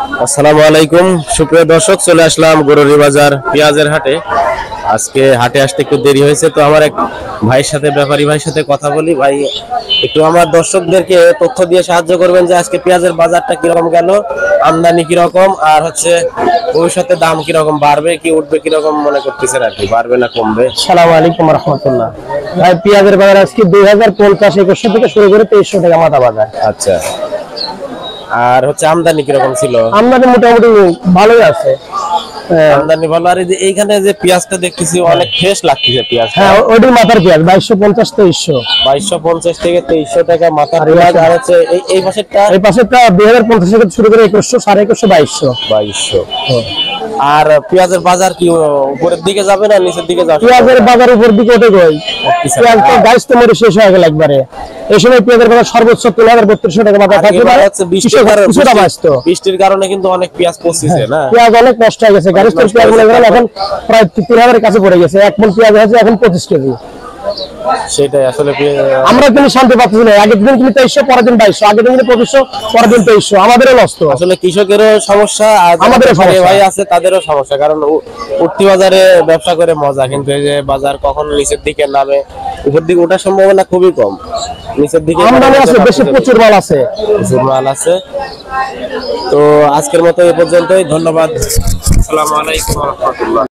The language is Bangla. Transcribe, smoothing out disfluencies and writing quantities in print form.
আসসালামু আলাইকুম সুপ্রিয় দর্শক, চলে আসলাম গরুরি বাজার পেঁয়াজের হাটে। আজকে হাটে আসতে একটু দেরি হয়েছে, তো আমার এক ভাইয়ের সাথে, ব্যাপারী ভাইয়ের সাথে কথা বলি। ভাই, একটু আমার দর্শকদেরকে তথ্য দিয়ে সাহায্য করবেন যে আজকে পেঁয়াজের বাজারটা কিরকম গেল, আমদানি কিরকম, আর হচ্ছে ভবিষ্যতে দাম কিরকম, বাড়বে কি উঠবে, কিরকম মনে করতেছেন আর কি, বাড়বে না কমবে? আসসালামু আলাইকুম রাহমাতুল্লাহ। ভাই, পেঁয়াজের বাজার আজকে 2050 2100 থেকে শুরু করে 2300 টাকা মাথা বাজার। আচ্ছা, আর হচ্ছে আমদানি কিরকম ছিল? আমদানি মোটামুটি ভালোই আছে। আমদানি ভালো। আর এই যে এইখানে যে পেঁয়াজটা দেখতেছি অনেক ফ্রেশ লাগতেছে পেঁয়াজ। হ্যাঁ, ওইটি মাথার পেঁয়াজ 2250 2300। 2250 থেকে 2300 টাকা মাথার পেঁয়াজ। আর হচ্ছে এই পাশেরটা, এই পাশেরটা 2050 থেকে শুরু করে 2100 2150 2200। 2200। আর পেঁয়াজের বাজার কি উপরের দিকে যাবে না নিচের দিকে যাবে? পেঁয়াজের বাজার উপর দিকে ওঠে গই। পেঁয়াজ তো গাছ তো মরে শেষ হয়ে গেল একবারে। এই সময় পেঁয়াজের বাজার সর্বোচ্চ 3200 টাকা মাথা থাকে। বৃষ্টির কারণে কিন্তু অনেক পেঁয়াজ পচছে না? পেঁয়াজ অনেক নষ্ট হয়ে গেছে। গাড়ি পেঁয়াজ এখন প্রায় 3000 কাছে পড়ে গেছে। এক মণ পেঁয়াজ আছে এখন 25 কেজি। সেটাই আসলে আমরা কিন্তু শান্তি পাচ্ছি না। আগের দিন কিন্তু 2300, পরের দিন 2200, আগের দিন কিন্তু 2500, পরের দিন 2300। আমাদেরও নষ্ট। আসলে কৃষকেরও সমস্যা, আমাদেরও ভাই আছে তাদেরও সমস্যা। কারণ উঠতি বাজারে ব্যবসা করে মজা, কিন্তু এই যে বাজার কখন নিচের দিকে নামে, উপর দিকে ওঠার সম্ভাবনা খুবই কম। নিচের দিকে আমদানি আছে বেশি, প্রচুর মাল আছে, প্রচুর মাল আছে। তো আজকের মতো এই পর্যন্তই, ধন্যবাদ। আসসালামু আলাইকুম ওয়া রাহমাতুল্লাহ।